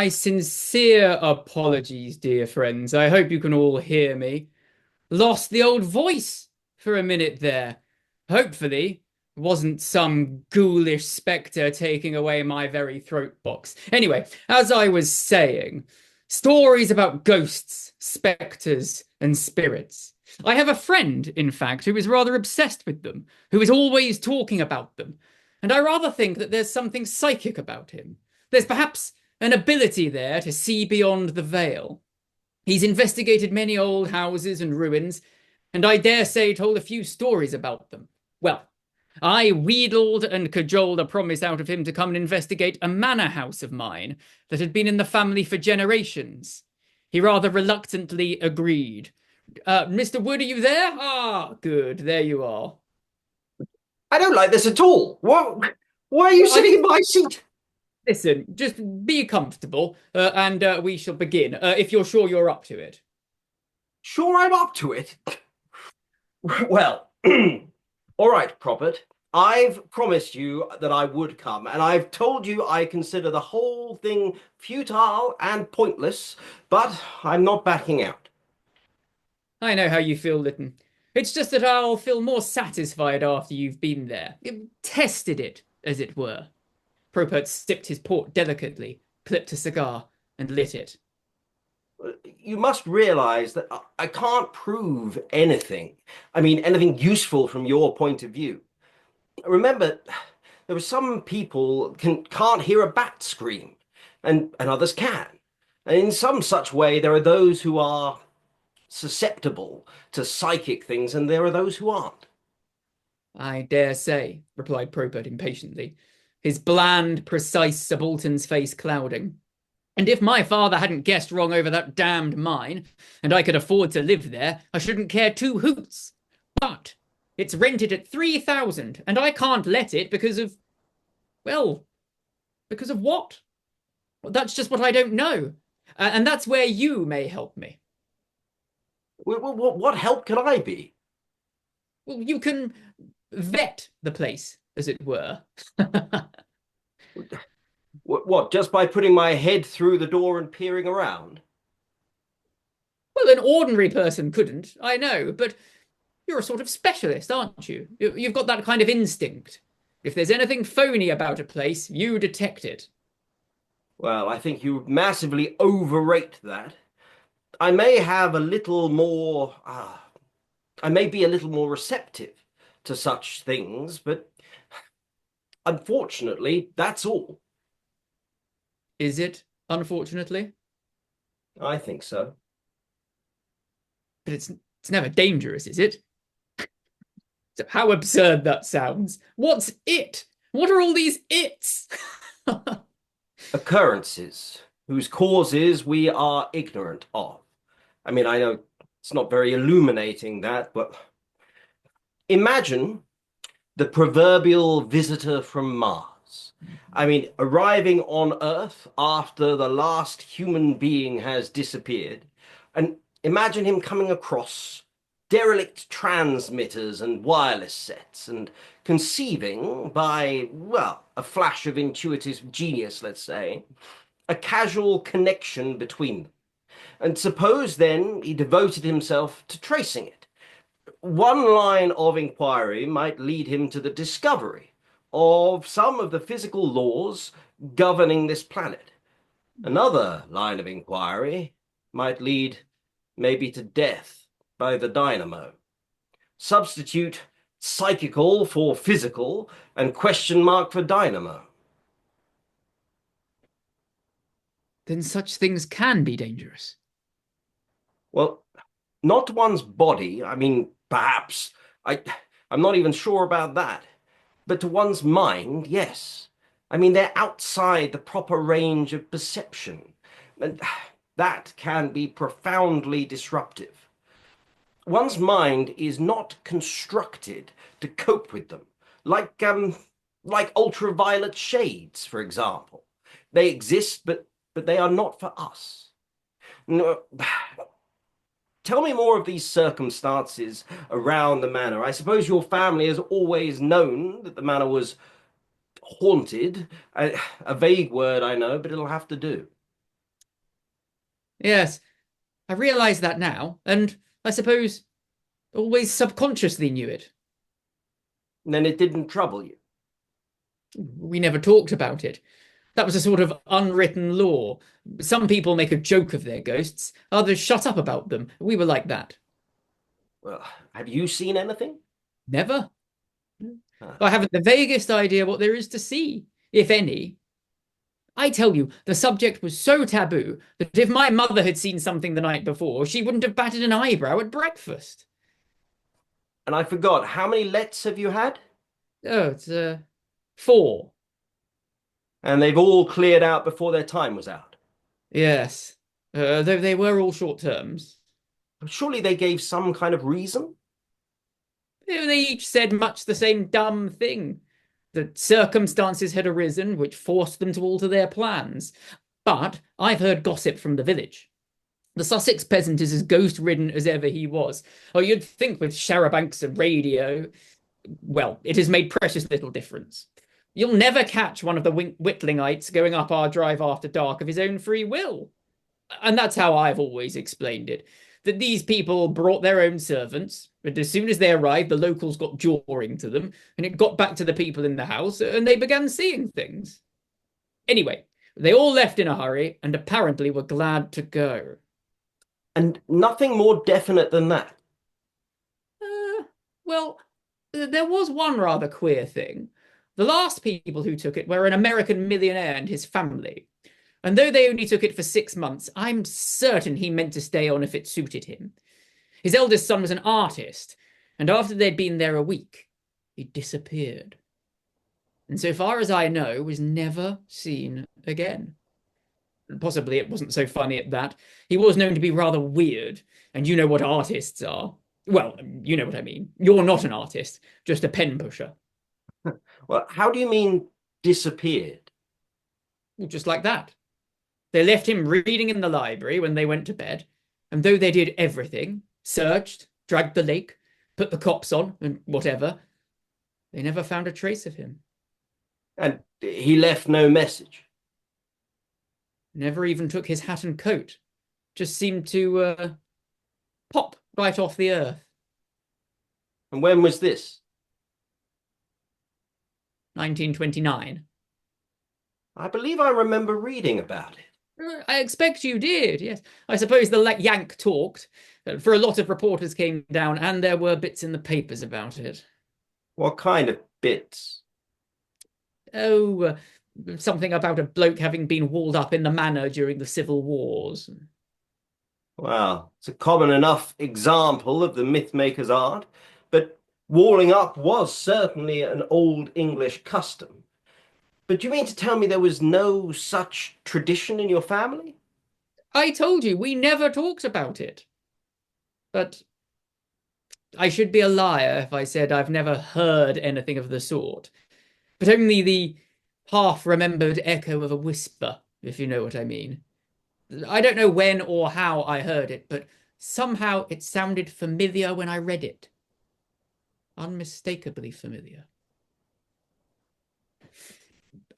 My sincere apologies, dear friends. I hope you can all hear me. Lost the old voice for a minute there. Hopefully, it wasn't some ghoulish spectre taking away my very throat box. Anyway, as I was saying, stories about ghosts, spectres, and spirits. I have a friend, in fact, who is rather obsessed with them, who is always talking about them. And I rather think that there's something psychic about him. There's perhaps an ability there to see beyond the veil. He's investigated many old houses and ruins, and I dare say told a few stories about them. Well, I wheedled and cajoled a promise out of him to come and investigate a manor house of mine that had been in the family for generations. He rather reluctantly agreed. Mr. Wood, are you there? Ah, good, there you are. I don't like this at all. Why are you Well, sitting in my seat? listen, just be comfortable, and we shall begin, if you're sure you're up to it. Sure, I'm up to it. Well, all right, Prophet. I've promised you that I would come, and I've told you I consider the whole thing futile and pointless, but I'm not backing out. I know how you feel, Lytton. It's just that I'll feel more satisfied after you've been there. Tested it, as it were. Propert sipped his port delicately, clipped a cigar, and lit it. You must realize that I can't prove anything. I mean, anything useful from your point of view. Remember, there are some people can't hear a bat scream, and others can. And in some such way, there are those who are susceptible to psychic things, and there are those who aren't. I dare say, replied Propert impatiently, his bland, precise subaltern's face clouding. And if my father hadn't guessed wrong over that damned mine, and I could afford to live there, I shouldn't care two hoots. But it's rented at 3,000, and I can't let it because of, well, because of what? Well, that's just what I don't know. And that's where you may help me. What help can I be? Well, you can vet the place, as it were. What, just by putting my head through the door and peering around? Well, an ordinary person couldn't, I know, but you're a sort of specialist, aren't you? You've got that kind of instinct. If there's anything phony about a place, you detect it. Well, I think you massively overrate that. I may have a little more, I may be a little more receptive to such things, but unfortunately, that's all. Is it, unfortunately? I think so. But it's never dangerous, is it? So how absurd that sounds. What's it? What are all these its? Occurrences whose causes we are ignorant of. I mean, I know it's not very illuminating that, but imagine the proverbial visitor from Mars. I mean, arriving on Earth after the last human being has disappeared, and imagine him coming across derelict transmitters and wireless sets and conceiving by, well, a flash of intuitive genius, let's say, a casual connection between them. And suppose then he devoted himself to tracing it. One line of inquiry might lead him to the discovery of some of the physical laws governing this planet. Another line of inquiry might lead maybe to death by the dynamo. Substitute psychical for physical and question mark for dynamo. Then such things can be dangerous. Well, not to one's body, I mean, perhaps. I'm not even sure about that. But to one's mind, yes. I mean, they're outside the proper range of perception. And that can be profoundly disruptive. One's mind is not constructed to cope with them, like ultraviolet shades, for example. They exist, but they are not for us. No, tell me more of these circumstances around the manor. I suppose your family has always known that the manor was haunted. A vague word, I know, but it'll have to do. Yes, I realize that now, and I suppose always subconsciously knew it. And then it didn't trouble you. We never talked about it. That was a sort of unwritten law. Some people make a joke of their ghosts, others shut up about them. We were like that. Well, have you seen anything? Never. Ah. I haven't the vaguest idea what there is to see, if any. I tell you, the subject was so taboo that if my mother had seen something the night before, she wouldn't have batted an eyebrow at breakfast. And I forgot, how many lets have you had? Oh, it's four. And they've all cleared out before their time was out. Yes. Though they were all short terms. Surely they gave some kind of reason? They each said much the same dumb thing. That circumstances had arisen which forced them to alter their plans. But I've heard gossip from the village. The Sussex peasant is as ghost-ridden as ever he was. Oh, you'd think with charabancs and radio, well, it has made precious little difference. You'll never catch one of the Whitlingites going up our drive after dark of his own free will. And that's how I've always explained it. That these people brought their own servants, but as soon as they arrived, the locals got jawing to them, and it got back to the people in the house, and they began seeing things. Anyway, they all left in a hurry, and apparently were glad to go. And nothing more definite than that. Uh, well, there was one rather queer thing. The last people who took it were an American millionaire and his family. And though they only took it for 6 months, I'm certain he meant to stay on if it suited him. His eldest son was an artist, and after they'd been there a week, he disappeared. And so far as I know, was never seen again. Possibly it wasn't so funny at that. He was known to be rather weird, and you know what artists are. Well, you know what I mean. You're not an artist, just a pen pusher. Well, how do you mean disappeared? Well, just like that. They left him reading in the library when they went to bed, and though they did everything, searched, dragged the lake, put the cops on, and whatever, they never found a trace of him. And he left no message. Never even took his hat and coat. Just seemed to pop right off the earth. And when was this? 1929. I believe I remember reading about it. I expect you did, yes. I suppose the Yank talked, for a lot of reporters came down, and there were bits in the papers about it. What kind of bits? Oh, something about a bloke having been walled up in the manor during the civil wars. Well, it's a common enough example of the mythmaker's art, but walling up was certainly an old English custom. But do you mean to tell me there was no such tradition in your family? I told you, we never talked about it. But I should be a liar if I said I've never heard anything of the sort, but only the half-remembered echo of a whisper, if you know what I mean. I don't know when or how I heard it, but somehow it sounded familiar when I read it. Unmistakably familiar.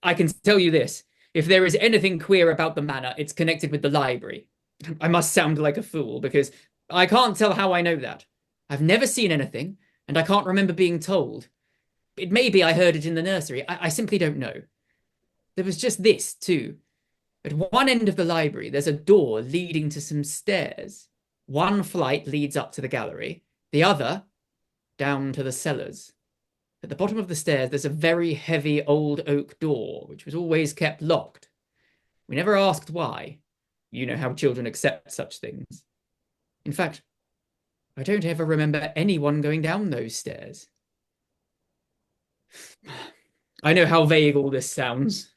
I can tell you this. If there is anything queer about the manor, it's connected with the library. I must sound like a fool because I can't tell how I know that. I've never seen anything, and I can't remember being told. It may be I heard it in the nursery. I simply don't know. There was just this, too. At one end of the library, there's a door leading to some stairs. One flight leads up to the gallery, the other down to the cellars. At the bottom of the stairs, there's a very heavy old oak door, which was always kept locked. We never asked why. You know how children accept such things. In fact, I don't ever remember anyone going down those stairs. I know how vague all this sounds.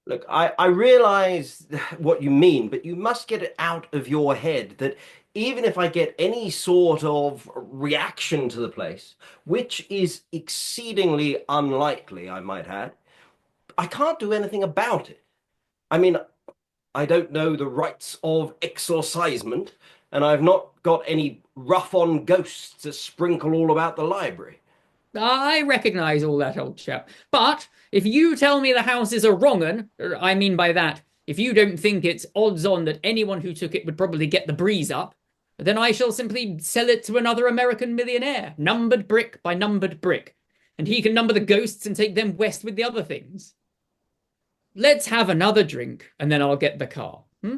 Look, I realize what you mean, but you must get it out of your head that even if I get any sort of reaction to the place, which is exceedingly unlikely, I might add, I can't do anything about it. I mean, I don't know the rites of exorcisement, and I've not got any rough-on ghosts to sprinkle all about the library. I recognize all that, old chap. But if you tell me the house is a wrong un, I mean by that, If you don't think it's odds on that anyone who took it would probably get the breeze up, then I shall simply sell it to another American millionaire, numbered brick by numbered brick, and he can number the ghosts and take them west with the other things. Let's have another drink, and then I'll get the car. Hmm?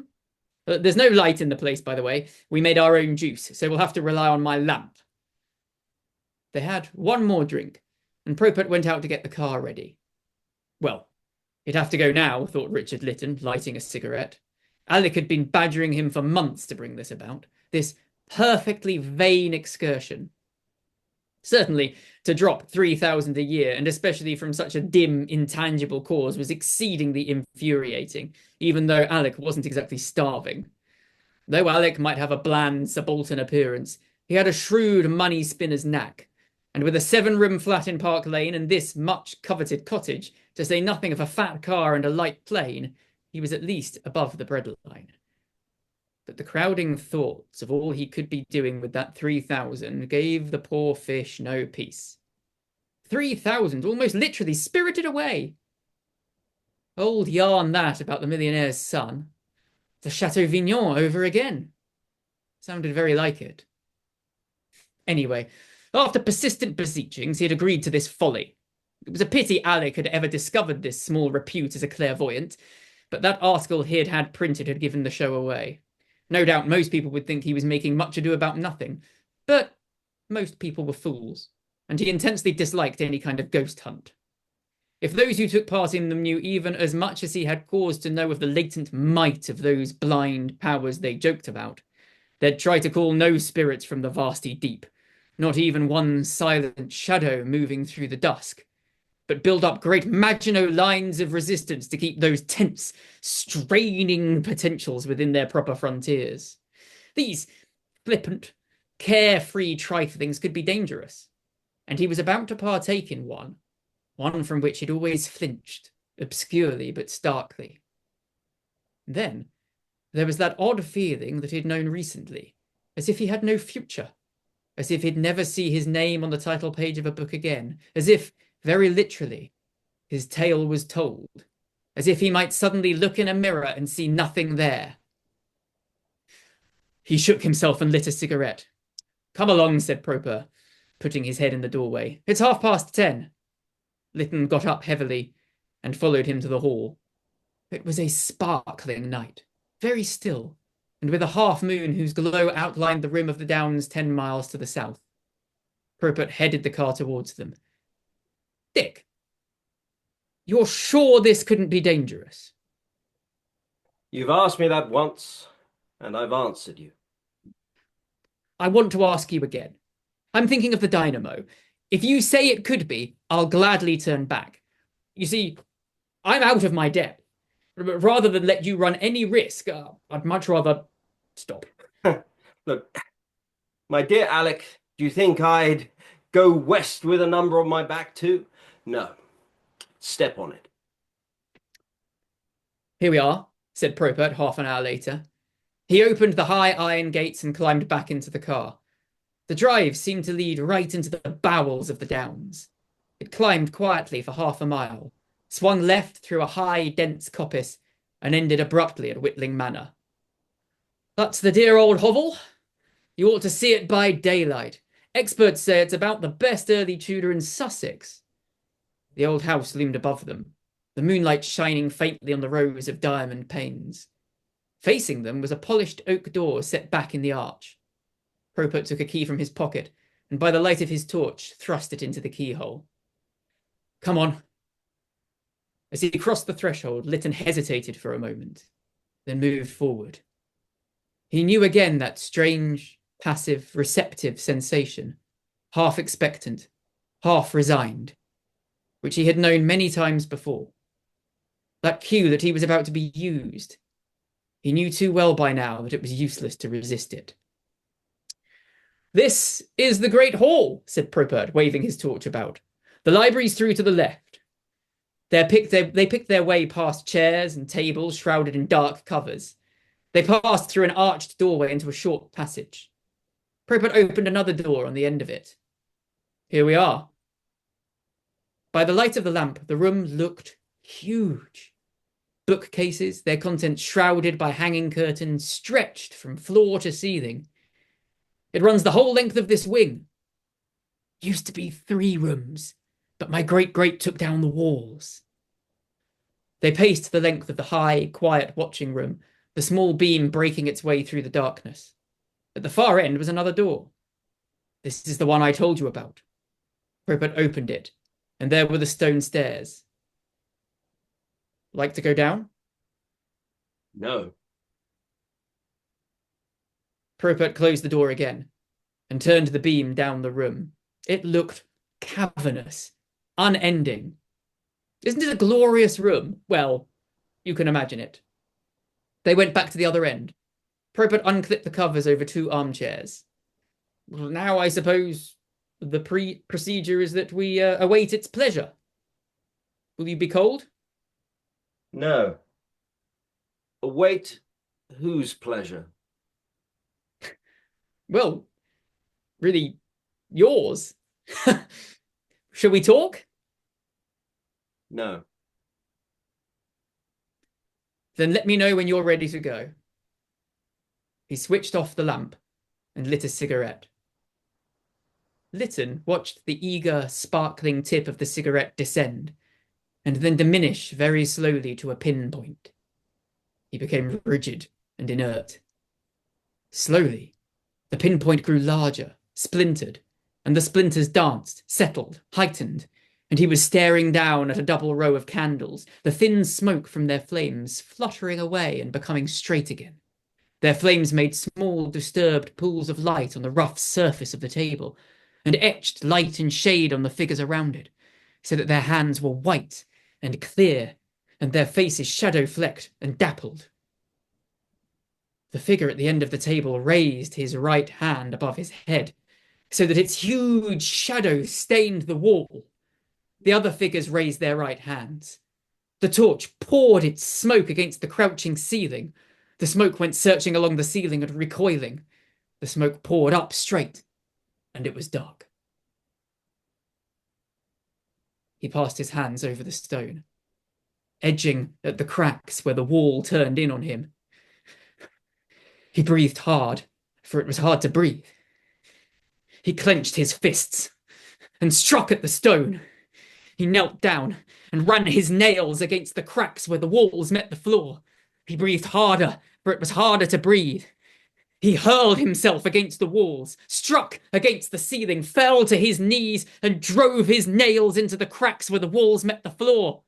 There's no light in the place, by the way. We made our own juice, so we'll have to rely on my lamp. They had one more drink, and Propert went out to get the car ready. Well, he'd have to go now, thought Richard Lytton, lighting a cigarette. Alec had been badgering him for months to bring this about, this perfectly vain excursion. Certainly, to drop 3,000 a year, and especially from such a dim, intangible cause, was exceedingly infuriating, even though Alec wasn't exactly starving. Though Alec might have a bland, subaltern appearance, he had a shrewd money spinner's knack, and with a 7-room flat in Park Lane and this much-coveted cottage, to say nothing of a fat car and a light plane, he was at least above the breadline. But the crowding thoughts of all he could be doing with that 3,000 gave the poor fish no peace. 3,000 almost literally spirited away. Old yarn that about the millionaire's son. The Chateau Vignon over again. Sounded very like it. Anyway, after persistent beseechings, he had agreed to this folly. It was a pity Alec had ever discovered this small repute as a clairvoyant, but that article he had had printed had given the show away. No doubt most people would think he was making much ado about nothing, but most people were fools, and he intensely disliked any kind of ghost hunt. If those who took part in them knew even as much as he had cause to know of the latent might of those blind powers they joked about, they'd try to call no spirits from the vasty deep, not even one silent shadow moving through the dusk, but build up great Maginot lines of resistance to keep those tense, straining potentials within their proper frontiers. These flippant, carefree triflings could be dangerous, and he was about to partake in one from which he'd always flinched, obscurely but starkly. Then there was that odd feeling that he'd known recently, as if he had no future, as if he'd never see his name on the title page of a book again, as if, very literally, his tale was told, as if he might suddenly look in a mirror and see nothing there. He shook himself and lit a cigarette. "Come along," said Proper, putting his head in the doorway. "It's 10:30. Lytton got up heavily and followed him to the hall. It was a sparkling night, very still, and with a half-moon whose glow outlined the rim of the downs 10 miles to the south. Propert headed the car towards them. "Dick, you're sure this couldn't be dangerous?" You've asked me that once, and I've answered you. "I want to ask you again. I'm thinking of the dynamo. If you say it could be, I'll gladly turn back. You see, I'm out of my depth. Rather than let you run any risk, I'd much rather stop." Look, my dear Alec, do you think I'd go west with a number on my back too? No. Step on it. "Here we are," said Propert half an hour later. He opened the high iron gates and climbed back into the car. The drive seemed to lead right into the bowels of the downs. It climbed quietly for half a mile, swung left through a high, dense coppice, and ended abruptly at Whitling Manor. "That's the dear old hovel. You ought to see it by daylight. Experts say it's about the best early Tudor in Sussex." The old house loomed above them, the moonlight shining faintly on the rows of diamond panes. Facing them was a polished oak door set back in the arch. Propert took a key from his pocket, and by the light of his torch thrust it into the keyhole. "Come on." As he crossed the threshold, Lytton hesitated for a moment, then moved forward. He knew again that strange, passive, receptive sensation, half expectant, half resigned, which he had known many times before. That cue that he was about to be used. He knew too well by now that it was useless to resist it. "This is the great hall," said Propert, waving his torch about. "The library's through to the left." They picked their way past chairs and tables shrouded in dark covers. They passed through an arched doorway into a short passage. Propert opened another door on the end of it. "Here we are." By the light of the lamp, the room looked huge. Bookcases, their contents shrouded by hanging curtains, stretched from floor to ceiling. It runs the whole length of this wing. Used to be 3 rooms, but my great took down the walls. They paced the length of the high, quiet watching room, the small beam breaking its way through the darkness. At the far end was another door. This is the one I told you about. Rupert opened it, and there were the stone stairs. Like to go down? No. Rupert closed the door again and turned the beam down the room. It looked cavernous, unending. Isn't it a glorious room? Well, you can imagine it. They went back to the other end. Rupert unclipped the covers over 2 armchairs. Well, now, I suppose, the procedure is that we await its pleasure. Will you be cold? No. Await whose pleasure? Well, really, yours. Shall we talk? No. Then let me know when you're ready to go. He switched off the lamp and lit a cigarette. Lytton watched the eager, sparkling tip of the cigarette descend and then diminish very slowly to a pinpoint. He became rigid and inert. Slowly, the pinpoint grew larger, splintered, and the splinters danced, settled, heightened, and he was staring down at a double row of candles, the thin smoke from their flames fluttering away and becoming straight again. Their flames made small, disturbed pools of light on the rough surface of the table, and etched light and shade on the figures around it, so that their hands were white and clear, and their faces shadow-flecked and dappled. The figure at the end of the table raised his right hand above his head, so that its huge shadow stained the wall. The other figures raised their right hands. The torch poured its smoke against the crouching ceiling. The smoke went searching along the ceiling and recoiling. The smoke poured up straight, and it was dark. He passed his hands over the stone, edging at the cracks where the wall turned in on him. He breathed hard, for it was hard to breathe. He clenched his fists and struck at the stone. He knelt down and ran his nails against the cracks where the walls met the floor. He breathed harder, for it was harder to breathe. He hurled himself against the walls, struck against the ceiling, fell to his knees, and drove his nails into the cracks where the walls met the floor.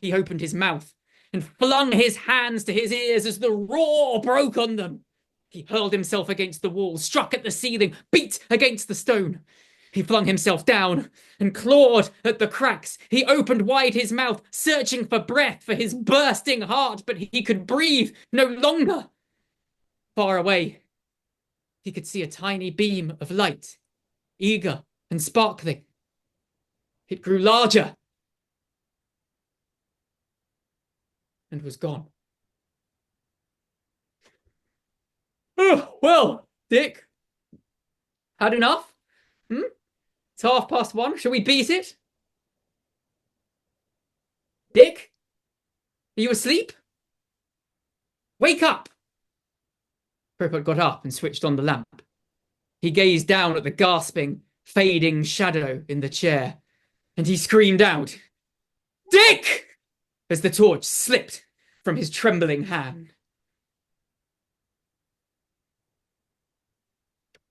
He opened his mouth and flung his hands to his ears as the roar broke on them. He hurled himself against the wall, struck at the ceiling, beat against the stone. He flung himself down and clawed at the cracks. He opened wide his mouth, searching for breath for his bursting heart, but he could breathe no longer. Far away, he could see a tiny beam of light, eager and sparkling. It grew larger and was gone. Oh, well, Dick, had enough? It's 1:30. Shall we beat it? Dick? Are you asleep? Wake up! Rupert got up and switched on the lamp. He gazed down at the gasping, fading shadow in the chair, and he screamed out, "Dick!" as the torch slipped from his trembling hand.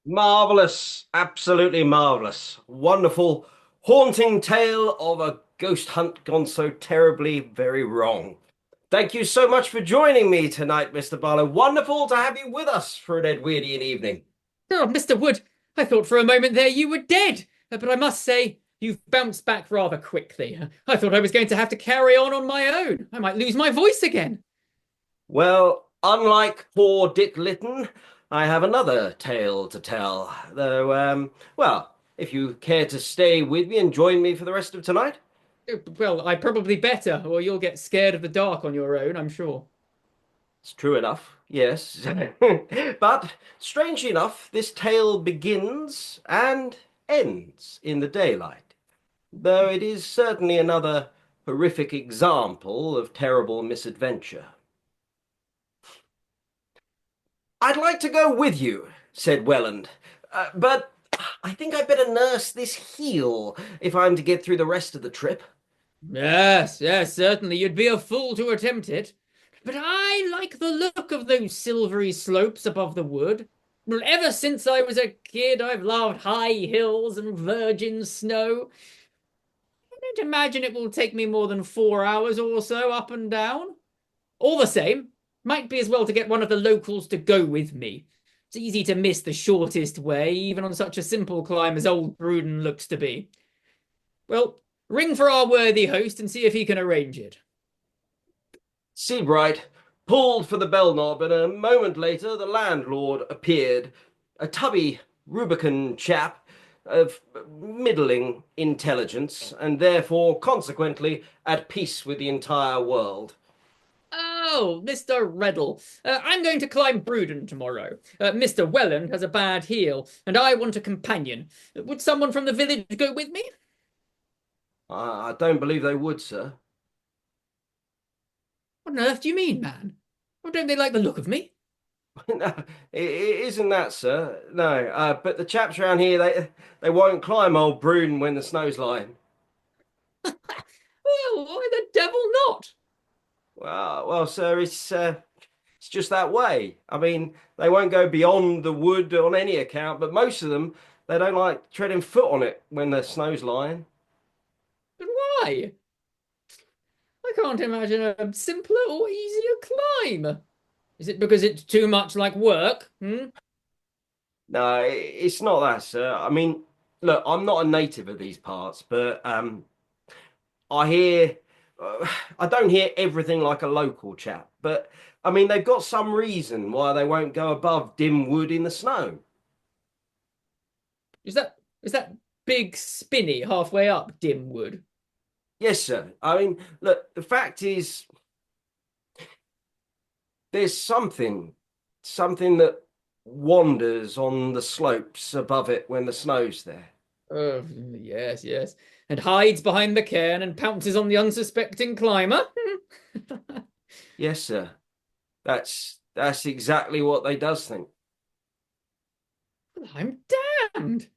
Marvelous, absolutely marvelous. Wonderful, haunting tale of a ghost hunt gone so terribly very wrong. Thank you so much for joining me tonight, Mr. Barlow. Wonderful to have you with us for an Edwyrdian evening. Oh, Mr. Wood, I thought for a moment there you were dead, but I must say, you've bounced back rather quickly. I thought I was going to have to carry on my own. I might lose my voice again. Well, unlike poor Dick Lytton, I have another tale to tell. Though, well, if you care to stay with me and join me for the rest of tonight. Well, I probably better, or you'll get scared of the dark on your own, I'm sure. It's true enough, yes. But, strangely enough, this tale begins and ends in the daylight, though it is certainly another horrific example of terrible misadventure. I'd like to go with you, said Welland, but I think I'd better nurse this heel if I'm to get through the rest of the trip. Yes, yes, certainly. You'd be a fool to attempt it. But I like the look of those silvery slopes above the wood. Well, ever since I was a kid, I've loved high hills and virgin snow. I don't imagine it will take me more than 4 hours or so up and down. All the same, might be as well to get one of the locals to go with me. It's easy to miss the shortest way, even on such a simple climb as old Bruden looks to be. Well, ring for our worthy host and see if he can arrange it. Seabright pulled for the bell knob, and a moment later the landlord appeared, a tubby, rubicund chap of middling intelligence, and therefore consequently at peace with the entire world. Oh, Mr. Reddle. I'm going to climb Bruden tomorrow. Mr. Welland has a bad heel, and I want a companion. Would someone from the village go with me? I don't believe they would, sir. What on earth do you mean, man? Or don't they like the look of me? No, it isn't that, sir. No, but the chaps around here, they won't climb old Bruden when the snow's lying. Well, why the devil not? Well, sir, it's just that way. I mean, they won't go beyond the wood on any account, but most of them, they don't like treading foot on it when the snow's lying. But why? I can't imagine a simpler or easier climb. Is it because it's too much like work? Hmm? No, it's not that, sir. I mean, look, I'm not a native of these parts, but I hear, I don't hear everything like a local chap, but I mean, they've got some reason why they won't go above dim wood in the snow. Is that big spinny halfway up Dimwood? Yes, sir. I mean, look, the fact is, there's something that wanders on the slopes above it when the snow's there. Oh, yes, yes. And hides behind the cairn and pounces on the unsuspecting climber? Yes, sir. That's exactly what they does think. I'm damned.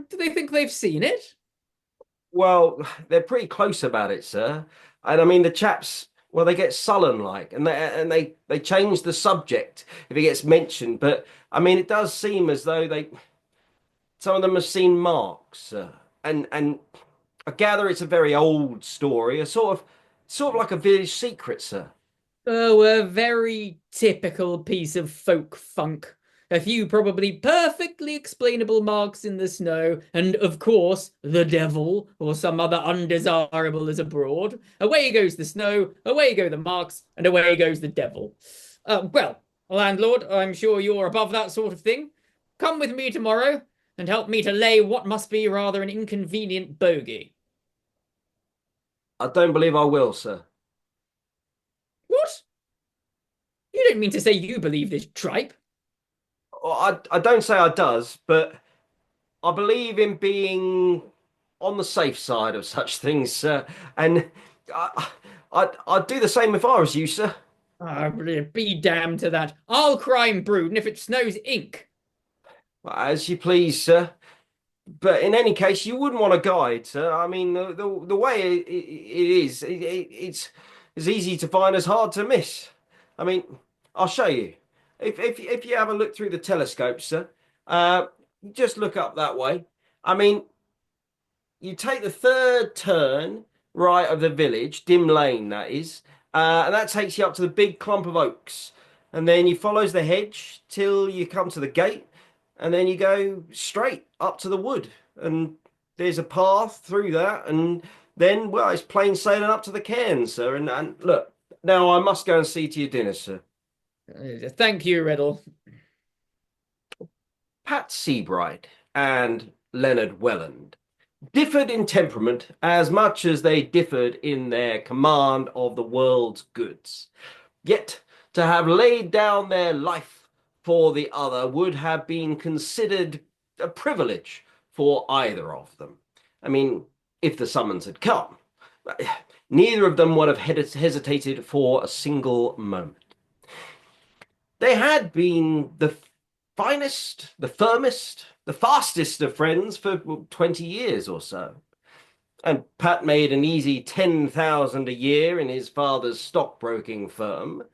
Do they think they've seen it? Well, they're pretty close about it, sir. And I mean, the chaps, well, they get sullen like, and they change the subject if it gets mentioned. But I mean, it does seem as though some of them have seen marks, sir. And I gather it's a very old story, a sort of like a village secret, sir. Oh, a very typical piece of folk funk. A few probably perfectly explainable marks in the snow, and of course, the devil or some other undesirable is abroad. Away goes the snow, away go the marks, and away goes the devil. Well, landlord, I'm sure you're above that sort of thing. Come with me tomorrow and help me to lay what must be rather an inconvenient bogey. I don't believe I will, sir. What? You don't mean to say you believe this tripe? I don't say I does, but I believe in being on the safe side of such things, sir. And I'd do the same if I was you, sir. Ah, be damned to that. I'll crime brood, and if it snows ink. As you please, sir. But in any case, you wouldn't want a guide, sir. I mean, the way it is, it's as easy to find as hard to miss. I mean, I'll show you. If you have a look through the telescope, sir, uh, just look up that way. I mean, you take the third turn right of the village, Dim Lane, that is, and that takes you up to the big clump of oaks. And then you follows the hedge till you come to the gate, and then you go straight up to the wood. And there's a path through that, and then, well, it's plain sailing up to the cairn, sir. And look, now I must go and see to your dinner, sir. Thank you, Riddle. Pat Seabright and Leonard Welland differed in temperament as much as they differed in their command of the world's goods. Yet to have laid down their life for the other would have been considered a privilege for either of them. I mean, if the summons had come. Neither of them would have hesitated for a single moment. They had been the finest, the firmest, the fastest of friends for 20 years or so. And Pat made an easy 10,000 a year in his father's stockbroking firm,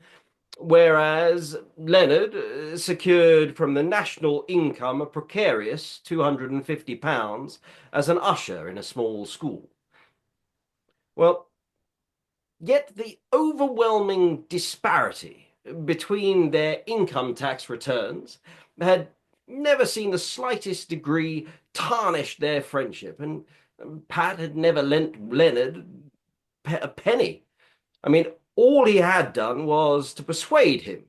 whereas Leonard secured from the national income a precarious £250 as an usher in a small school. Well, yet the overwhelming disparity between their income tax returns had never seen the slightest degree tarnish their friendship, and Pat had never lent Leonard a penny. I mean, all he had done was to persuade him,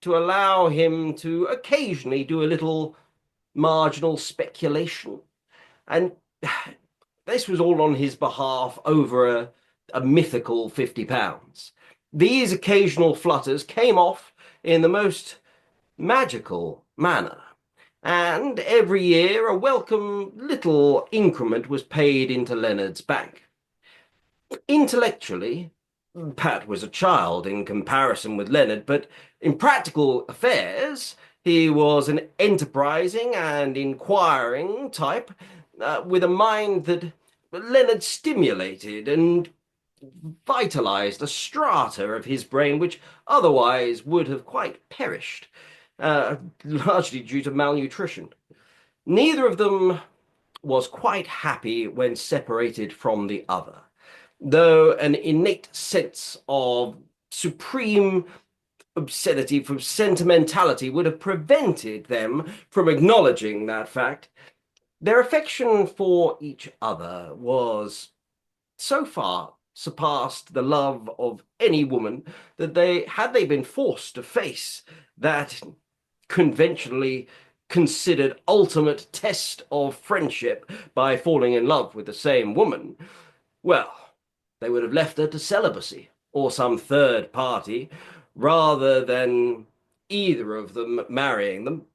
to allow him to occasionally do a little marginal speculation. And this was all on his behalf over a mythical £50. These occasional flutters came off in the most magical manner, and every year a welcome little increment was paid into Leonard's bank. Intellectually, Pat was a child in comparison with Leonard, but in practical affairs, he was an enterprising and inquiring type with a mind that Leonard stimulated and vitalized a strata of his brain which otherwise would have quite perished, largely due to malnutrition. Neither of them was quite happy when separated from the other, though an innate sense of supreme obscenity from sentimentality would have prevented them from acknowledging that fact. Their affection for each other was so far surpassed the love of any woman that had they been forced to face that conventionally considered ultimate test of friendship by falling in love with the same woman, well, they would have left her to celibacy or some third party rather than either of them marrying them.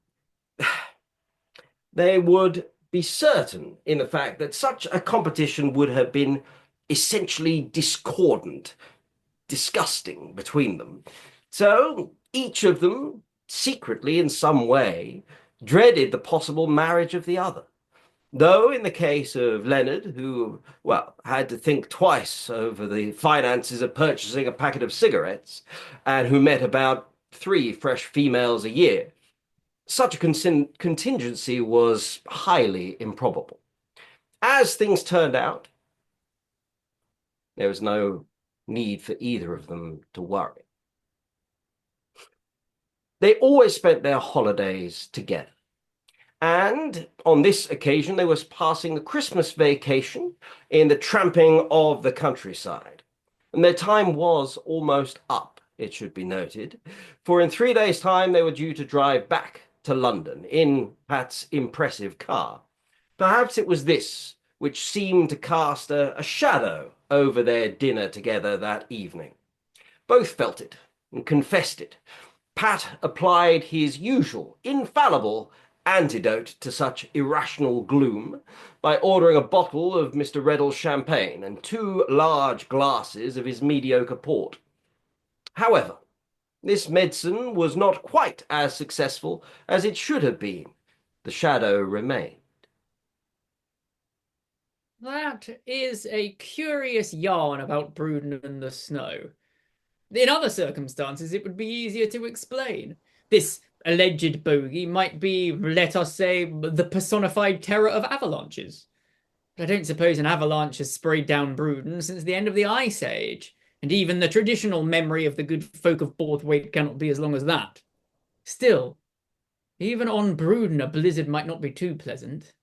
They would be certain in the fact that such a competition would have been essentially discordant, disgusting between them. So each of them, secretly in some way, dreaded the possible marriage of the other. Though in the case of Leonard, who, well, had to think twice over the finances of purchasing a packet of cigarettes, and who met about 3 fresh females a year, such a contingency was highly improbable. As things turned out, there was no need for either of them to worry. They always spent their holidays together. And on this occasion, they were passing the Christmas vacation in the tramping of the countryside. And their time was almost up, it should be noted, for in 3 days' time they were due to drive back to London in Pat's impressive car. Perhaps it was this which seemed to cast a shadow over their dinner together that evening. Both felt it and confessed it. Pat applied his usual, infallible antidote to such irrational gloom by ordering a bottle of Mr. Reddle's champagne and 2 large glasses of his mediocre port. However, this medicine was not quite as successful as it should have been. The shadow remained. That is a curious yarn about Bruden and the snow. In other circumstances, it would be easier to explain. This alleged bogey might be, let us say, the personified terror of avalanches. But I don't suppose an avalanche has sprayed down Bruden since the end of the Ice Age, and even the traditional memory of the good folk of Borthwaite cannot be as long as that. Still, even on Bruden a blizzard might not be too pleasant.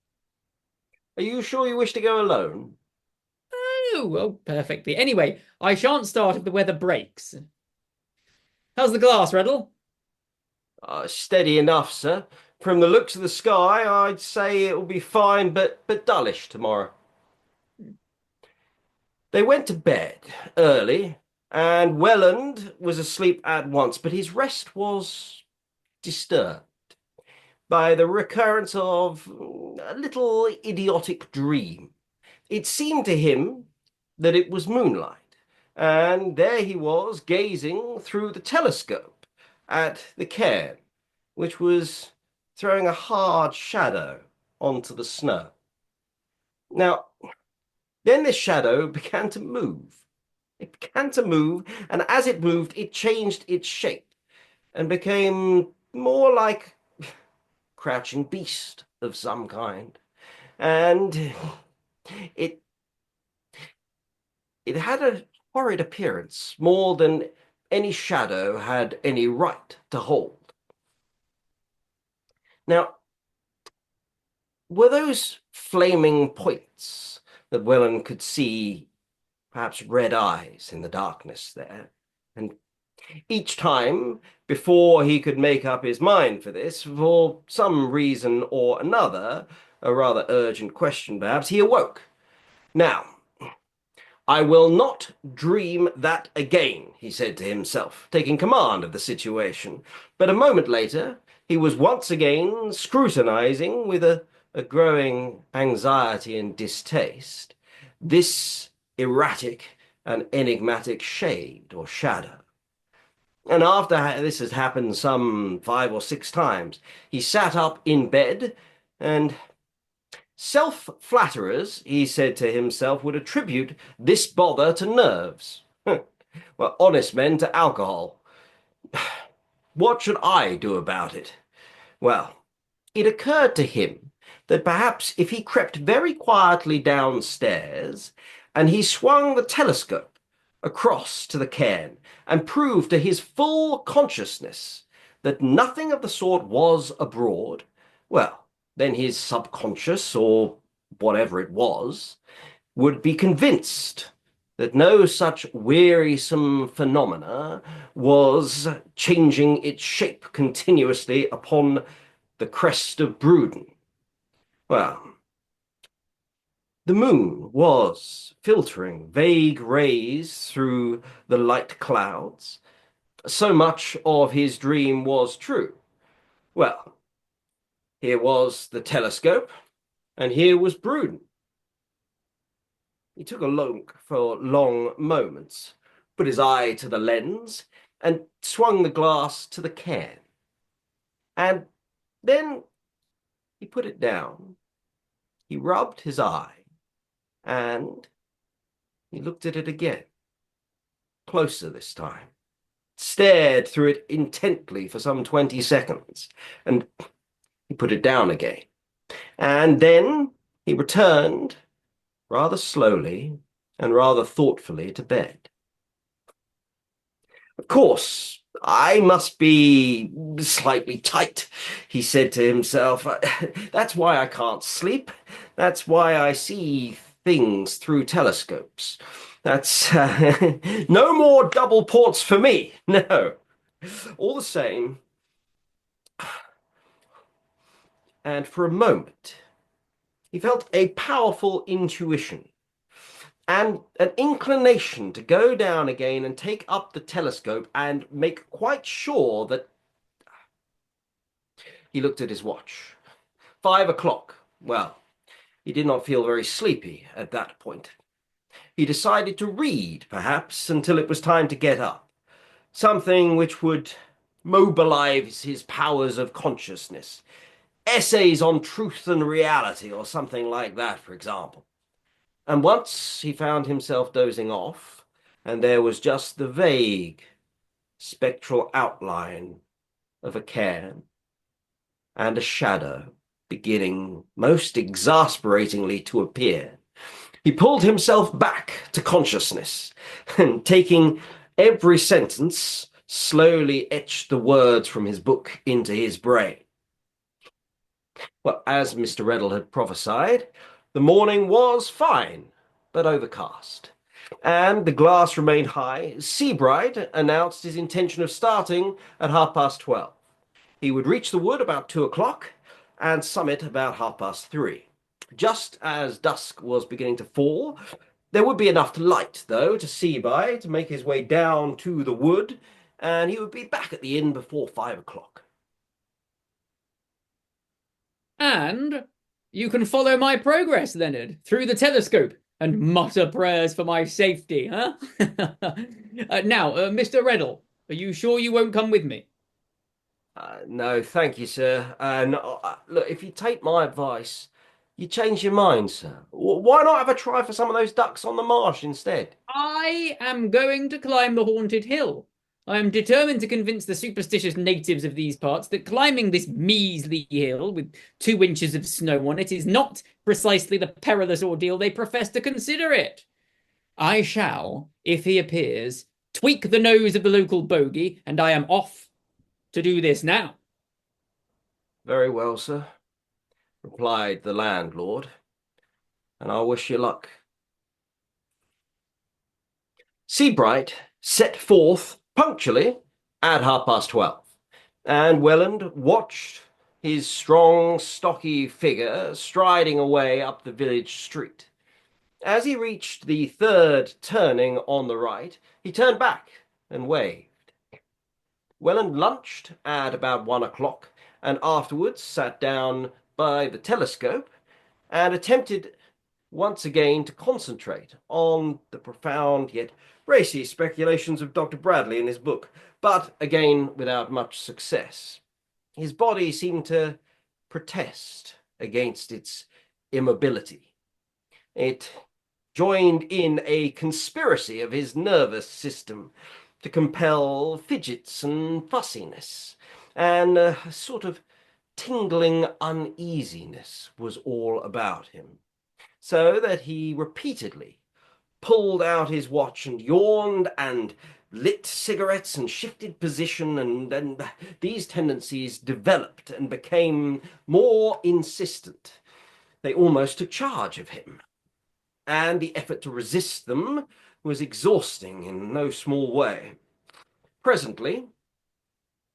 Are you sure you wish to go alone? Oh, well, perfectly. Anyway, I shan't start if the weather breaks. How's the glass, Reddle? Steady enough, sir. From the looks of the sky, I'd say it'll be fine, but dullish tomorrow. They went to bed early, and Welland was asleep at once, but his rest was disturbed by the recurrence of a little idiotic dream. It seemed to him that it was moonlight, and there he was gazing through the telescope at the cairn, which was throwing a hard shadow onto the snow. Now, then this shadow began to move. It began to move, and as it moved, it changed its shape and became more like a crouching beast of some kind. And it it had a horrid appearance, more than any shadow had any right to hold. Now, were those flaming points that Welland could see perhaps red eyes in the darkness there? And each time, before he could make up his mind for this, for some reason or another, a rather urgent question perhaps, he awoke. Now, I will not dream that again, he said to himself, taking command of the situation. But a moment later, he was once again scrutinizing with a growing anxiety and distaste this erratic and enigmatic shade or shadow. And after this has happened some 5 or 6 times, he sat up in bed and self-flatterers, he said to himself, would attribute this bother to nerves. Well, honest men to alcohol. What should I do about it? Well, it occurred to him that perhaps if he crept very quietly downstairs and he swung the telescope across to the cairn and proved to his full consciousness that nothing of the sort was abroad, well, then his subconscious, or whatever it was, would be convinced that no such wearisome phenomena was changing its shape continuously upon the crest of Bruden. Well, the moon was filtering vague rays through the light clouds. So much of his dream was true. Well, here was the telescope, and here was Bruden. He took a look for long moments, put his eye to the lens, and swung the glass to the cairn. And then he put it down. He rubbed his eye, and he looked at it again, closer this time, stared through it intently for some 20 seconds, and he put it down again. And then he returned rather slowly and rather thoughtfully to bed. Of course, I must be slightly tight, he said to himself. That's why I can't sleep. That's why I see things through telescopes. That's no more double ports for me. No. All the same, and for a moment, he felt a powerful intuition and an inclination to go down again and take up the telescope and make quite sure that he looked at his watch. 5 o'clock. Well, he did not feel very sleepy at that point. He decided to read, perhaps, until it was time to get up. Something which would mobilize his powers of consciousness. Essays on truth and reality, or something like that, for example. And once he found himself dozing off, and there was just the vague, spectral outline of a cairn and a shadow beginning most exasperatingly to appear. He pulled himself back to consciousness, and taking every sentence, slowly etched the words from his book into his brain. Well, as Mr. Reddle had prophesied, the morning was fine, but overcast, and the glass remained high. Seabright announced his intention of starting at 12:30. He would reach the wood about 2 o'clock and summit about 3:30. Just as dusk was beginning to fall, there would be enough light, though, to see by, to make his way down to the wood, and he would be back at the inn before 5 o'clock. And you can follow my progress, Leonard, through the telescope and mutter prayers for my safety, huh? Now, Mr. Reddle, are you sure you won't come with me? No, thank you, sir. No, look, if you take my advice, you change your mind, sir. Why not have a try for some of those ducks on the marsh instead? I am going to climb the haunted hill. I am determined to convince the superstitious natives of these parts that climbing this measly hill with 2 inches of snow on it is not precisely the perilous ordeal they profess to consider it. I shall, if he appears, tweak the nose of the local bogey, and I am off to do this now. Very well, sir, replied the landlord, and I wish you luck. Seabright set forth punctually at 12:30, and Welland watched his strong, stocky figure striding away up the village street. As he reached the third turning on the right, he turned back and waved. Welland lunched at about 1 o'clock, and afterwards sat down by the telescope and attempted once again to concentrate on the profound yet racy speculations of Dr. Bradley in his book, but again without much success. His body seemed to protest against its immobility. It joined in a conspiracy of his nervous system to compel fidgets and fussiness, and a sort of tingling uneasiness was all about him, so that he repeatedly pulled out his watch and yawned and lit cigarettes and shifted position, and these tendencies developed and became more insistent. They almost took charge of him, and the effort to resist them was exhausting in no small way. Presently,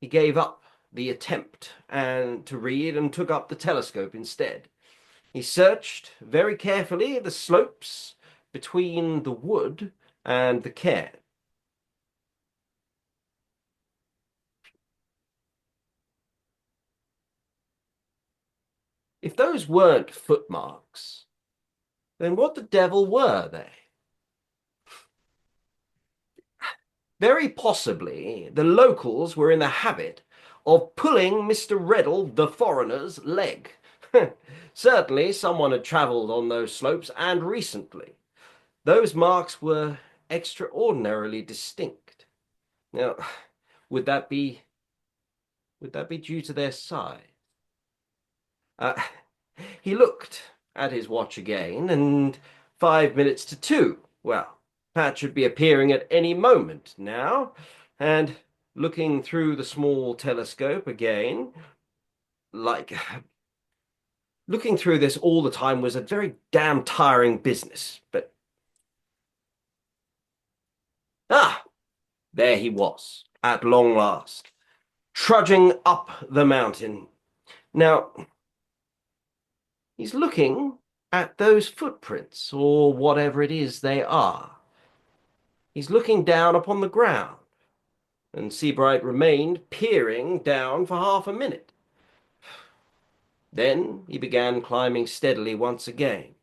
he gave up the attempt and to read and took up the telescope instead. He searched very carefully the slopes between the wood and the cairn. If those weren't footmarks, then what the devil were they? Very possibly the locals were in the habit of pulling Mr. Reddle, the foreigner's, leg. Certainly someone had travelled on those slopes, and recently. Those marks were extraordinarily distinct. Now, would that be due to their size? Uh, he looked at his watch again, and 5 minutes to 2. Well, Pat should be appearing at any moment now, and looking through the small telescope again, like looking through this all the time was a very damn tiring business. But there he was, at long last, trudging up the mountain. Now, he's looking at those footprints, or whatever it is they are. He's looking down upon the ground, and Seabright remained peering down for half a minute. Then he began climbing steadily once again.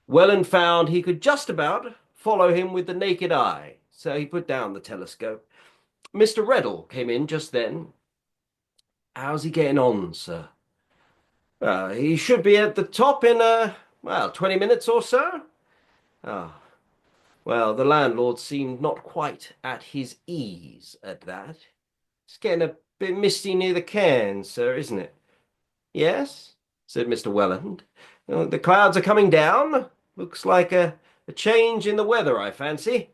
Welland found he could just about follow him with the naked eye, so he put down the telescope. Mr. Reddle came in just then. "How's he getting on, sir?" "He should be at the top in, 20 minutes or so." Ah, well, the landlord seemed not quite at his ease at that. "It's getting a bit misty near the cairn, sir, isn't it?" "Yes," said Mr. Welland. "The clouds are coming down. Looks like a change in the weather, I fancy."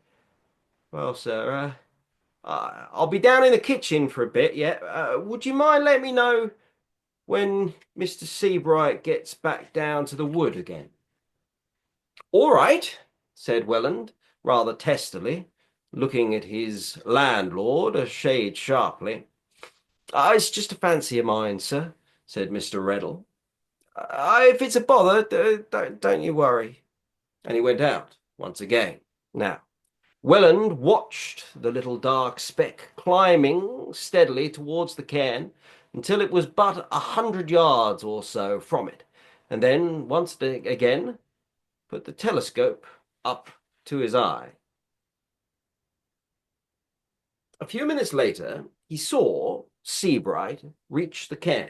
"Well, sir, I'll be down in the kitchen for a bit yet. Would you mind letting me know when Mr. Seabright gets back down to the wood again?" "All right," said Welland, rather testily, looking at his landlord a shade sharply. "It's just a fancy of mine, sir," said Mr. Reddle. "If it's a bother, don't you worry." And he went out once again. Now, Welland watched the little dark speck climbing steadily towards the cairn until it was but 100 yards or so from it, and then once again put the telescope up to his eye. A few minutes later, he saw Seabright reach the cairn.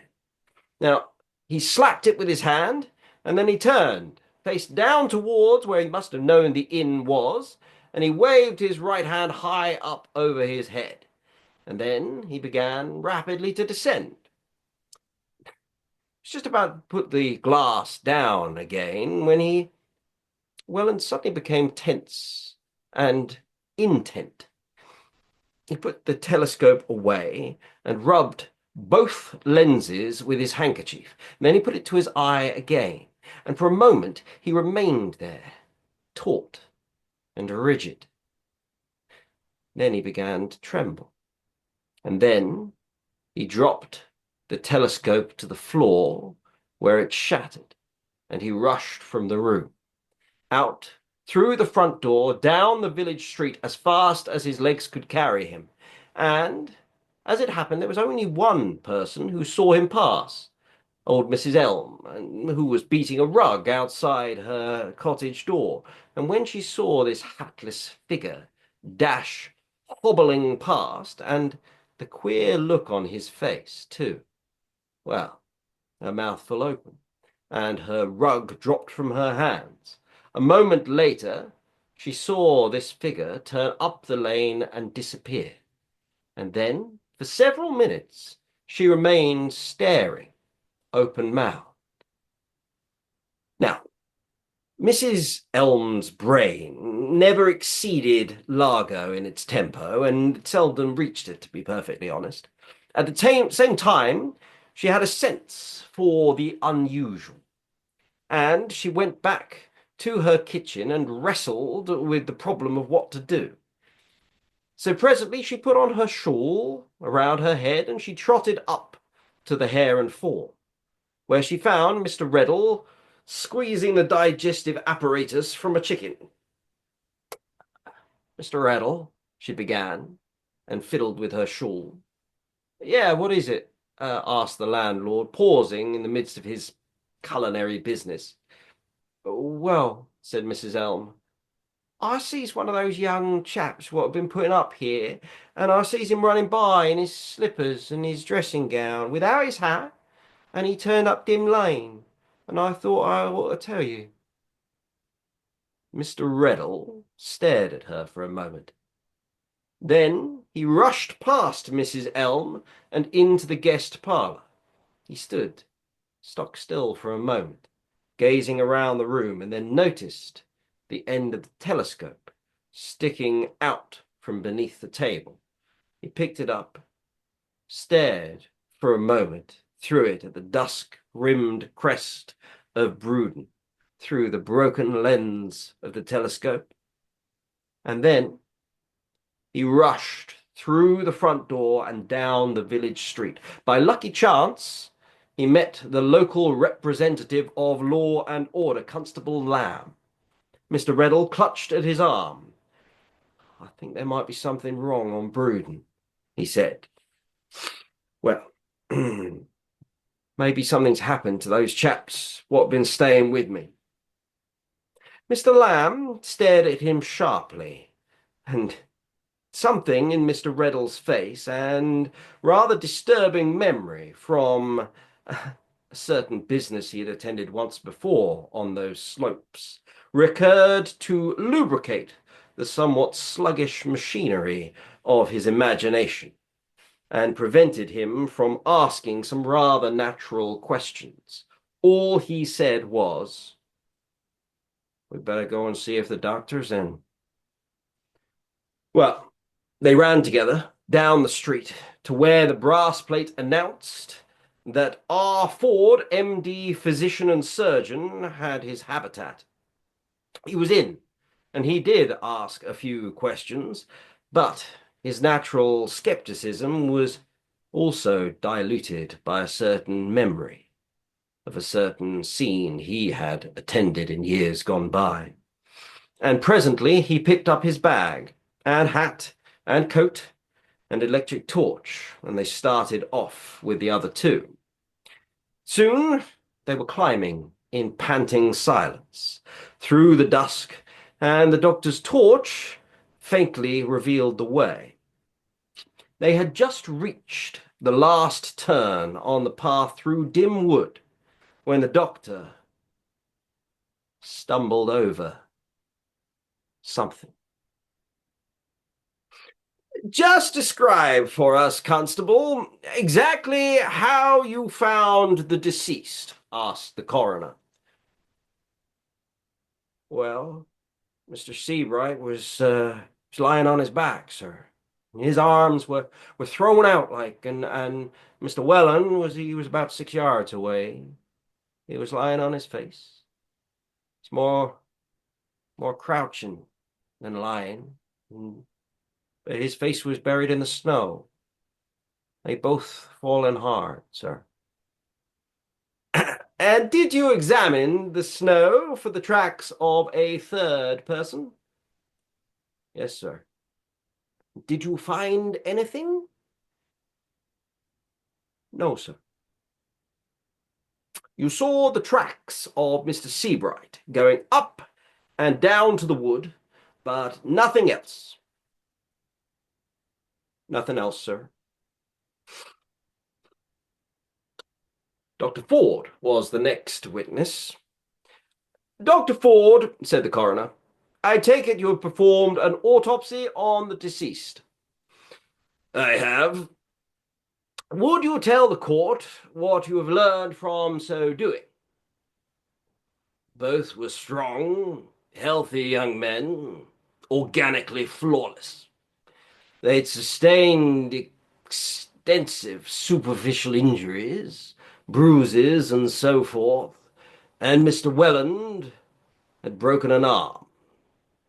Now, he slapped it with his hand, and then he turned, faced down towards where he must have known the inn was, and he waved his right hand high up over his head. And then he began rapidly to descend. He was just about to put the glass down again when and suddenly became tense and intent. He put the telescope away and rubbed both lenses with his handkerchief. And then he put it to his eye again, and for a moment he remained there, taut and rigid. Then he began to tremble, and then he dropped the telescope to the floor where it shattered, and he rushed from the room, out through the front door, down the village street as fast as his legs could carry him. And, as it happened, there was only one person who saw him pass, old Mrs. Elm, who was beating a rug outside her cottage door. And when she saw this hatless figure dash hobbling past, and the queer look on his face, too, well, her mouth fell open, and her rug dropped from her hands. A moment later, she saw this figure turn up the lane and disappear. And then, for several minutes, she remained staring, open-mouthed. Now, Mrs. Elm's brain never exceeded Largo in its tempo, and seldom reached it, to be perfectly honest. At the same time, she had a sense for the unusual, and she went back to her kitchen and wrestled with the problem of what to do. So presently she put on her shawl around her head, and she trotted up to the Hare and Fawn, where she found Mr. Reddle squeezing the digestive apparatus from a chicken. "Mr. Reddle," she began, and fiddled with her shawl. "Yeah, what is it?" asked the landlord, pausing in the midst of his culinary business. "Well," said Mrs. Elm, "I sees one of those young chaps what have been putting up here, and I sees him running by in his slippers and his dressing gown, without his hat, and he turned up Dim Lane, and I thought I ought to tell you." Mr. Reddle stared at her for a moment. Then he rushed past Mrs. Elm and into the guest parlour. He stood stock still for a moment, gazing around the room, and then noticed the end of the telescope sticking out from beneath the table. He picked it up, stared for a moment through it at the dusk-rimmed crest of Bruden through the broken lens of the telescope, and then he rushed through the front door and down the village street. By lucky chance, he met the local representative of law and order, Constable Lamb. Mr. Reddle clutched at his arm. "I think there might be something wrong on Bruden," he said. "Well, maybe something's happened to those chaps what have been staying with me." Mr. Lamb stared at him sharply, and something in Mr. Reddle's face, and rather disturbing memory from a certain business he had attended once before on those slopes, recurred to lubricate the somewhat sluggish machinery of his imagination, and prevented him from asking some rather natural questions. All he said was, "We'd better go and see if the doctor's in." Well, they ran together down the street to where the brass plate announced that R. Ford, M.D., physician and surgeon, had his habitat. He was in, and he did ask a few questions, but his natural skepticism was also diluted by a certain memory of a certain scene he had attended in years gone by. And presently he picked up his bag and hat and coat and electric torch, and they started off with the other two. Soon they were climbing in panting silence through the dusk, and the doctor's torch faintly revealed the way. They had just reached the last turn on the path through dim wood when the doctor stumbled over something. Just describe for us, Constable, exactly how you found the deceased, asked the coroner. Well, Mr. Seabright was lying on his back, sir. His arms were thrown out like, and Mr. Welland was about 6 yards away. He was lying on his face. It's more crouching than lying. But his face was buried in the snow. They both fallen hard, sir. And did you examine the snow for the tracks of a third person? Yes, sir. Did you find anything? No, sir. You saw the tracks of Mr. Seabright going up and down to the wood, but nothing else. Nothing else, sir. Dr. Ford was the next witness. Dr. Ford, said the coroner, I take it you have performed an autopsy on the deceased. I have. Would you tell the court what you have learned from so doing? Both were strong, healthy young men, organically flawless. They'd sustained extensive superficial injuries, bruises, and so forth, and Mr. Welland had broken an arm.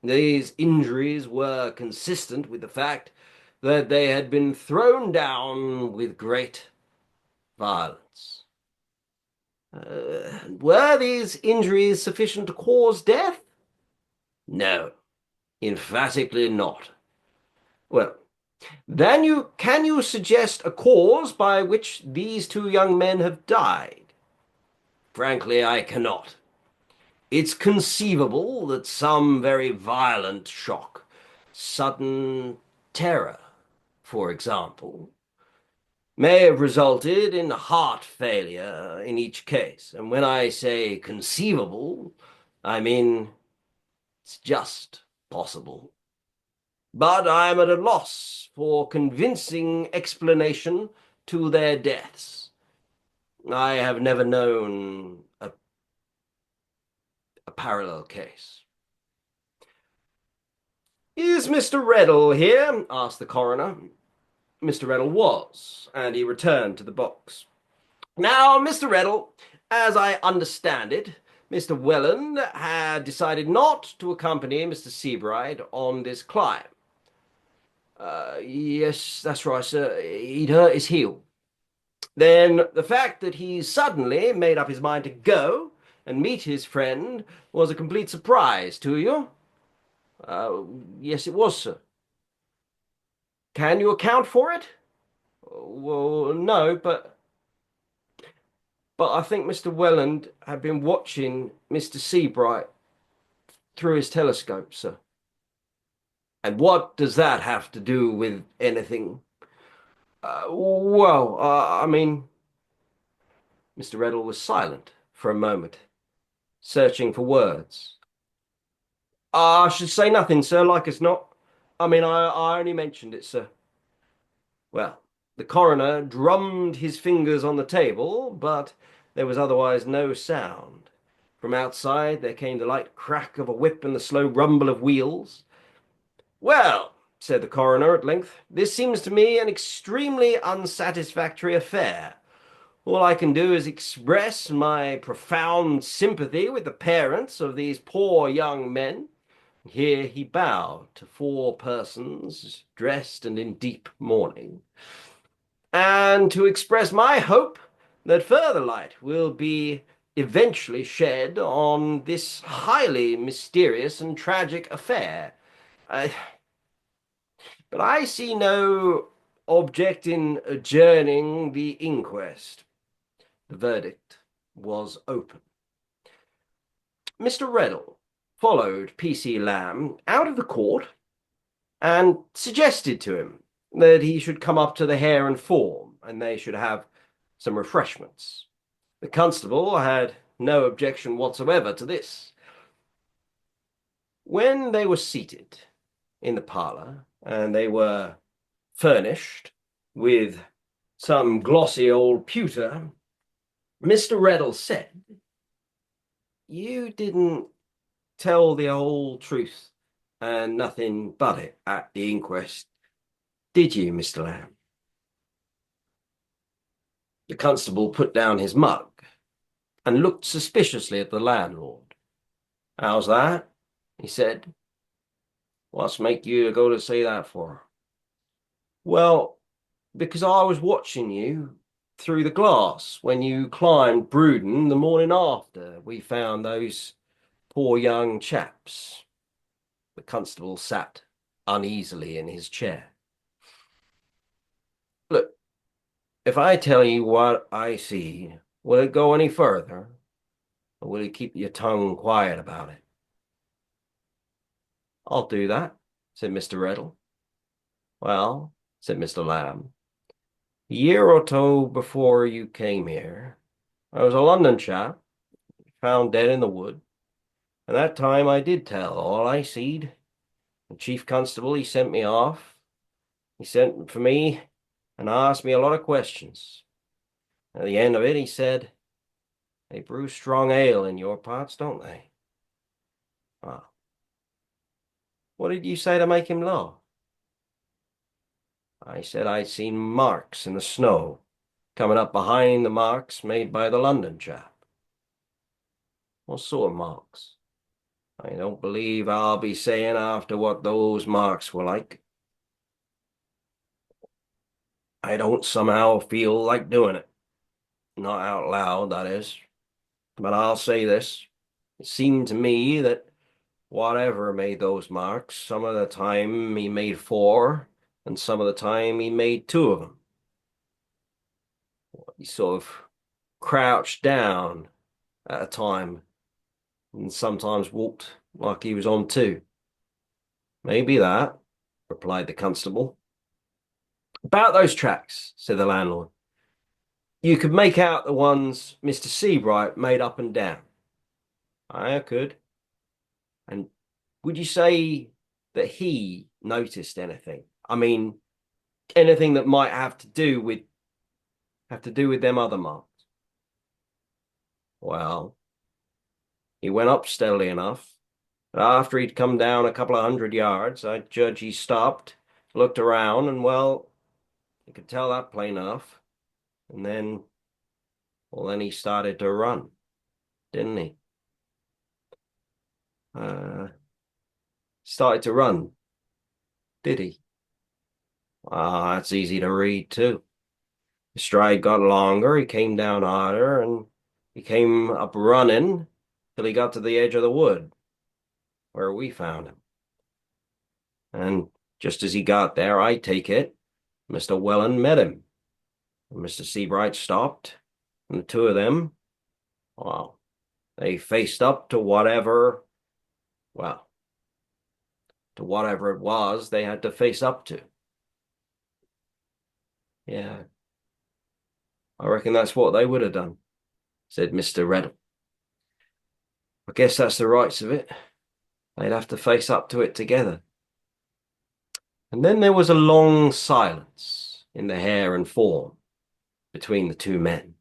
These injuries were consistent with the fact that they had been thrown down with great violence. Were these injuries sufficient to cause death? No, emphatically not. Well, then can you suggest a cause by which these two young men have died? Frankly, I cannot. It's conceivable that some very violent shock, sudden terror, for example, may have resulted in heart failure in each case. And when I say conceivable, I mean it's just possible. But I'm at a loss for convincing explanation to their deaths. I have never known a parallel case. Is Mr. Reddle here? Asked the coroner. Mr. Reddle was, and he returned to the box. Now, Mr. Reddle, as I understand it, Mr. Welland had decided not to accompany Mr. Seabright on this climb. Yes, that's right, sir. He'd hurt his heel. Then the fact that he suddenly made up his mind to go and meet his friend was a complete surprise to you? Yes, it was, sir. Can you account for it? Well, no, but I think Mr. Welland had been watching Mr. Seabright through his telescope, sir. And what does that have to do with anything? I mean, Mr. Reddle was silent for a moment, searching for words. I should say nothing, sir, like as not. I mean, I only mentioned it, sir. Well, the coroner drummed his fingers on the table, but there was otherwise no sound. From outside there came the light crack of a whip and the slow rumble of wheels. Well, said the coroner at length, this seems to me an extremely unsatisfactory affair. All I can do is express my profound sympathy with the parents of these poor young men. Here he bowed to four persons dressed and in deep mourning, and to express my hope that further light will be eventually shed on this highly mysterious and tragic affair. But I see no object in adjourning the inquest. The verdict was open. Mr. Reddle followed PC Lamb out of the court and suggested to him that he should come up to the Hare and Form and they should have some refreshments. The constable had no objection whatsoever to this. When they were seated in the parlour and they were furnished with some glossy old pewter, Mr. Reddle said, "You didn't tell the whole truth and nothing but it at the inquest, did you, Mr. Lamb?" The constable put down his mug and looked suspiciously at the landlord. "How's that?" he said. "What's make you go to say that for?" "Well, because I was watching you through the glass when you climbed Bruden the morning after we found those poor young chaps." The constable sat uneasily in his chair. "Look, if I tell you what I see, will it go any further, or will you keep your tongue quiet about it?" "I'll do that," said Mr. Reddle. "Well," said Mr. Lamb, "a year or two before you came here, I was a London chap found dead in the wood, and that time I did tell all I seed. The chief constable, he sent me off. He sent for me and asked me a lot of questions. At the end of it, he said, 'They brew strong ale in your parts, don't they?' Ah, what did you say to make him laugh?" "I said I'd seen marks in the snow coming up behind the marks made by the London chap." "What sort of marks?" "I don't believe I'll be saying after what those marks were like. I don't somehow feel like doing it. Not out loud, that is. But I'll say this. It seemed to me that whatever made those marks, some of the time he made four, and some of the time he made two of them. He sort of crouched down at a time, and sometimes walked like he was on two." "Maybe that," replied the constable. "About those tracks," said the landlord. "You could make out the ones Mr. Seabright made up and down." "I could." "And would you say that he noticed anything? I mean, anything that might have to do with them other marks?" "Well, he went up steadily enough. But after he'd come down a couple of 100 yards, I'd judge he stopped, looked around, and well, you could tell that plain enough. And then he started to run, didn't he?" Uh, Started to run, did he? Ah, that's easy to read too. His stride got longer, he came down harder, and he came up running till he got to the edge of the wood, where we found him. And just as he got there, I take it, Mr. Welland met him. And Mr. Seabright stopped, and the two of them, well, they faced up well, to whatever it was they had to face up to. Yeah, I reckon that's what they would have done," said Mr. Reddle. "I guess that's the rights of it. They'd have to face up to it together." And then there was a long silence in the Hare and Form between the two men.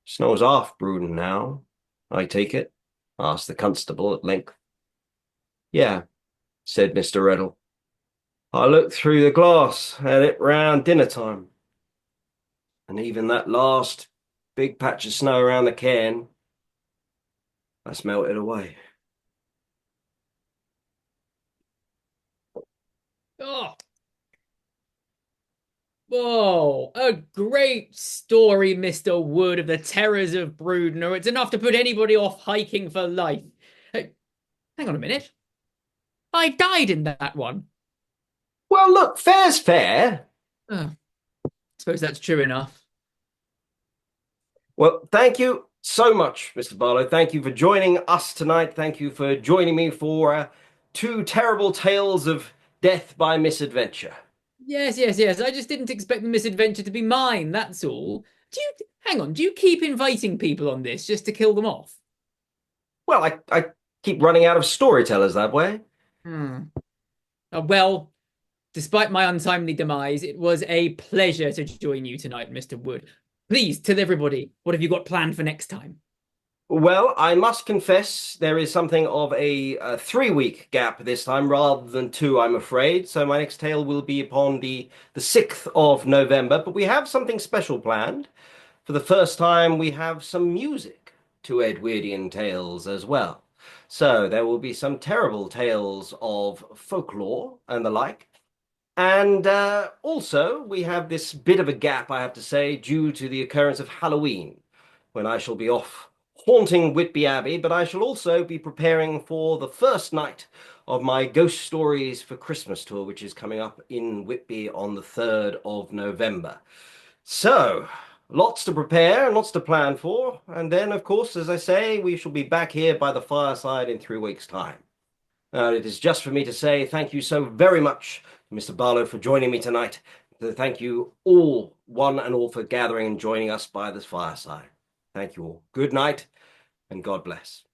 "Snow's off Bruden now, I take it?" asked the constable at length. "Yeah," said Mr. Reddle. "I looked through the glass at it round dinner time, and even that last big patch of snow around the cairn, that's melted away." Oh, whoa, a great story, Mr. Wood, of the terrors of Broodner. It's enough to put anybody off hiking for life. Hey, hang on a minute. I died in that one. "Well, look, fair's fair." Oh, I suppose that's true enough. "Well, thank you so much, Mr. Barlow. Thank you for joining us tonight. Thank you for joining me for two terrible tales of death by misadventure. Yes, yes, yes. I just didn't expect the misadventure to be mine, that's all. Do you hang on, do you keep inviting people on this just to kill them off? Well, I keep running out of storytellers that way. Hmm. Well, despite my untimely demise, it was a pleasure to join you tonight, Mr. Wood. Please tell everybody, what have you got planned for next time? Well, I must confess there is something of a 3 week gap this time rather than two, I'm afraid. So my next tale will be upon the 6th of November, but we have something special planned. For the first time, we have some music to Edwyrdian Tales as well. So there will be some terrible tales of folklore and the like. And also, we have this bit of a gap, I have to say, due to the occurrence of Halloween, when I shall be off haunting Whitby Abbey, but I shall also be preparing for the first night of my Ghost Stories for Christmas tour, which is coming up in Whitby on the 3rd of November. So, lots to prepare and lots to plan for. And then, of course, as I say, we shall be back here by the fireside in 3 weeks' time. It is just for me to say thank you so very much, Mr. Barlow, for joining me tonight. Thank you all, one and all, for gathering and joining us by this fireside. Thank you all. Good night and God bless.